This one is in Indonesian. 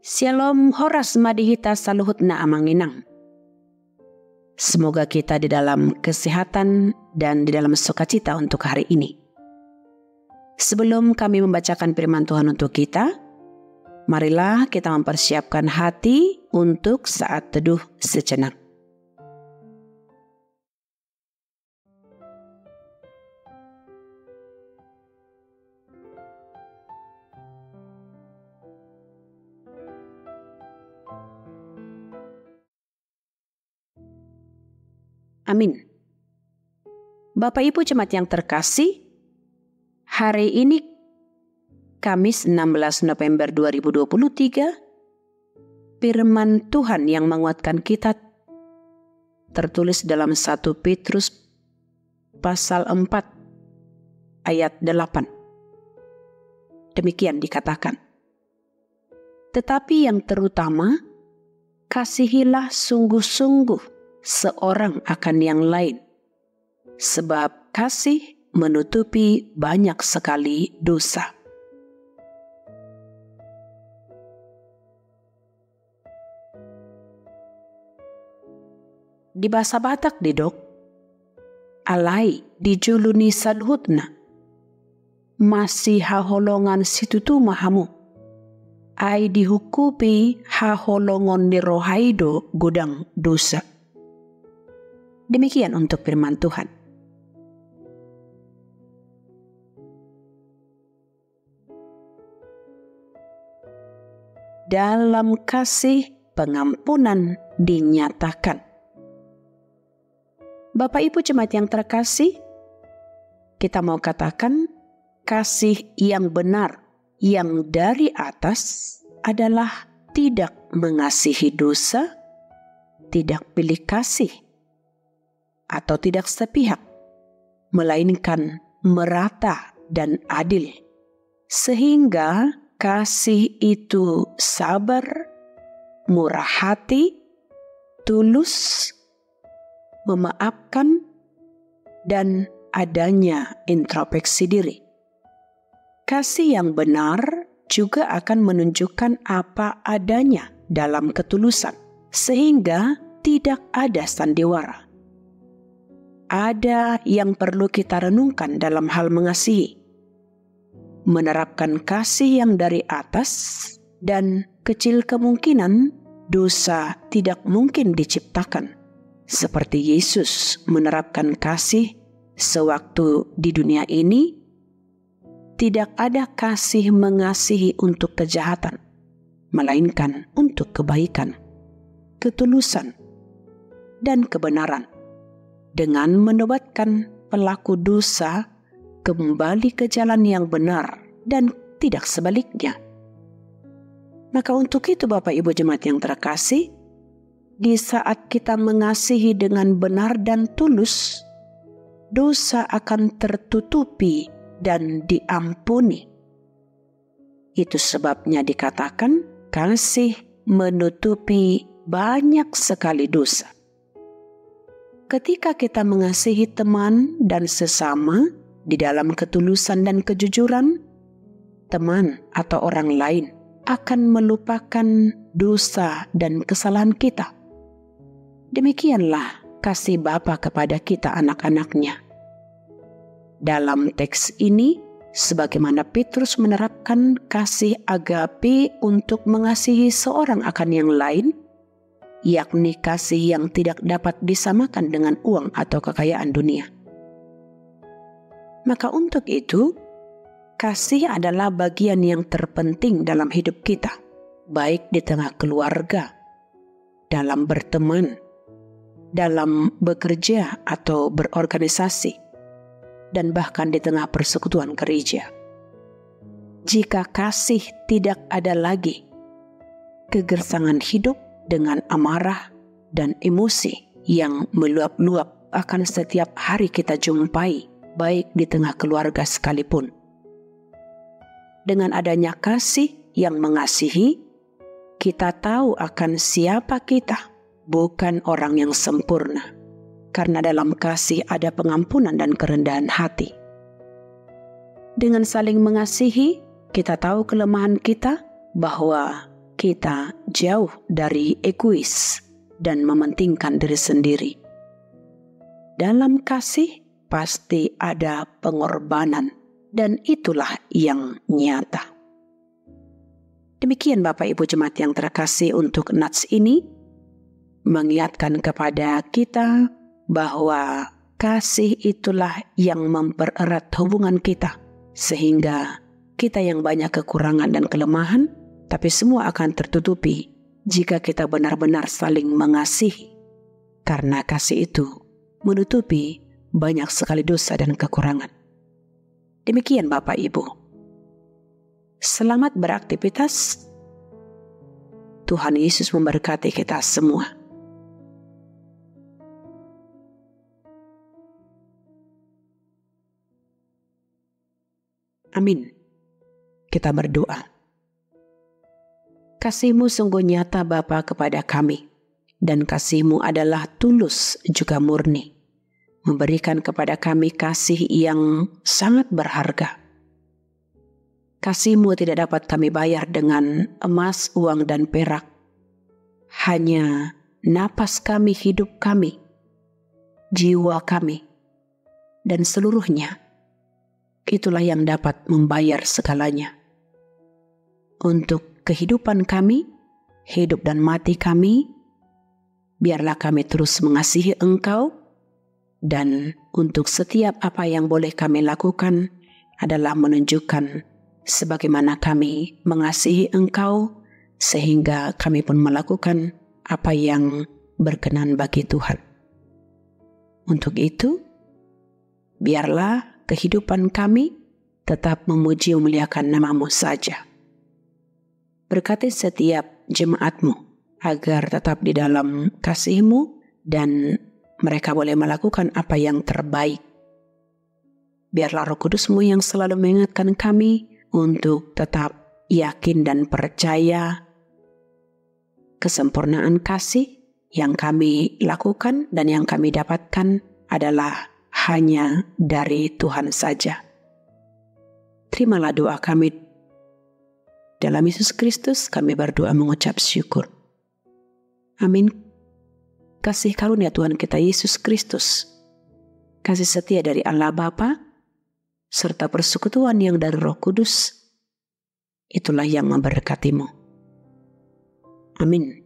Shalom horas madihita saluhut na amanginang. Semoga kita di dalam kesehatan dan di dalam sukacita untuk hari ini. Sebelum kami membacakan firman Tuhan untuk kita, marilah kita mempersiapkan hati untuk saat teduh sejenak. Amin. Bapak Ibu jemaat yang terkasih, hari ini Kamis 16 November 2023, firman Tuhan yang menguatkan kita tertulis dalam 1 Petrus pasal 4 ayat 8. Demikian dikatakan, tetapi yang terutama, kasihilah sungguh-sungguh seorang akan yang lain, sebab kasih menutupi banyak sekali dosa. Di bahasa Batak didok, alai dijuluni sadhutna, masih haholongan situtu mahamu, ai dihukupi haholongon nirohaido gudang dosa. Demikian untuk firman Tuhan. Dalam kasih pengampunan dinyatakan. Bapak Ibu jemaat yang terkasih, kita mau katakan kasih yang benar yang dari atas adalah tidak mengasihi dosa, tidak pilih kasih, atau tidak sepihak, melainkan merata dan adil, sehingga kasih itu sabar, murah hati, tulus, memaafkan, dan adanya introspeksi diri. Kasih yang benar juga akan menunjukkan apa adanya dalam ketulusan, sehingga tidak ada sandiwara. Ada yang perlu kita renungkan dalam hal mengasihi. Menerapkan kasih yang dari atas dan kecil kemungkinan dosa tidak mungkin diciptakan. Seperti Yesus menerapkan kasih sewaktu di dunia ini, tidak ada kasih mengasihi untuk kejahatan, melainkan untuk kebaikan, ketulusan, dan kebenaran. Dengan menobatkan pelaku dosa kembali ke jalan yang benar dan tidak sebaliknya. Maka untuk itu Bapak Ibu jemaat yang terkasih, di saat kita mengasihi dengan benar dan tulus, dosa akan tertutupi dan diampuni. Itu sebabnya dikatakan kasih menutupi banyak sekali dosa. Ketika kita mengasihi teman dan sesama di dalam ketulusan dan kejujuran, teman atau orang lain akan melupakan dosa dan kesalahan kita. Demikianlah kasih Bapa kepada kita anak-anaknya. Dalam teks ini, sebagaimana Petrus menerapkan kasih agape untuk mengasihi seorang akan yang lain, yakni kasih yang tidak dapat disamakan dengan uang atau kekayaan dunia. Maka untuk itu, kasih adalah bagian yang terpenting dalam hidup kita, baik di tengah keluarga, dalam berteman, dalam bekerja atau berorganisasi, dan bahkan di tengah persekutuan gereja. Jika kasih tidak ada lagi, kegersangan hidup dengan amarah dan emosi yang meluap-luap akan setiap hari kita jumpai, baik di tengah keluarga sekalipun. Dengan adanya kasih yang mengasihi, kita tahu akan siapa kita, bukan orang yang sempurna. Karena dalam kasih ada pengampunan dan kerendahan hati. Dengan saling mengasihi, kita tahu kelemahan kita, bahwa kita jauh dari egois dan mementingkan diri sendiri. Dalam kasih pasti ada pengorbanan, dan itulah yang nyata. Demikian Bapak Ibu Jemaat yang terkasih, untuk nats ini mengingatkan kepada kita bahwa kasih itulah yang mempererat hubungan kita, sehingga kita yang banyak kekurangan dan kelemahan, tapi semua akan tertutupi jika kita benar-benar saling mengasihi. Karena kasih itu menutupi banyak sekali dosa dan kekurangan. Demikian Bapak Ibu. Selamat beraktivitas. Tuhan Yesus memberkati kita semua. Amin. Kita berdoa. Kasih-Mu sungguh nyata Bapa kepada kami, dan kasih-Mu adalah tulus juga murni, memberikan kepada kami kasih yang sangat berharga. Kasih-Mu tidak dapat kami bayar dengan emas, uang, dan perak. Hanya napas kami, hidup kami, jiwa kami, dan seluruhnya. Itulah yang dapat membayar segalanya. Untuk kehidupan kami, hidup dan mati kami, biarlah kami terus mengasihi Engkau, dan untuk setiap apa yang boleh kami lakukan adalah menunjukkan sebagaimana kami mengasihi Engkau, sehingga kami pun melakukan apa yang berkenan bagi Tuhan. Untuk itu, biarlah kehidupan kami tetap memuji memuliakan nama-Mu saja. Berkati setiap jemaat-Mu agar tetap di dalam kasih-Mu dan mereka boleh melakukan apa yang terbaik. Biarlah Roh Kudus-Mu yang selalu mengingatkan kami untuk tetap yakin dan percaya kesempurnaan kasih yang kami lakukan dan yang kami dapatkan adalah hanya dari Tuhan saja. Terimalah doa kami. Dalam Yesus Kristus kami berdoa mengucap syukur. Amin. Kasih karunia Tuhan kita Yesus Kristus, kasih setia dari Allah Bapa, serta persekutuan yang dari Roh Kudus, itulah yang memberkatimu. Amin.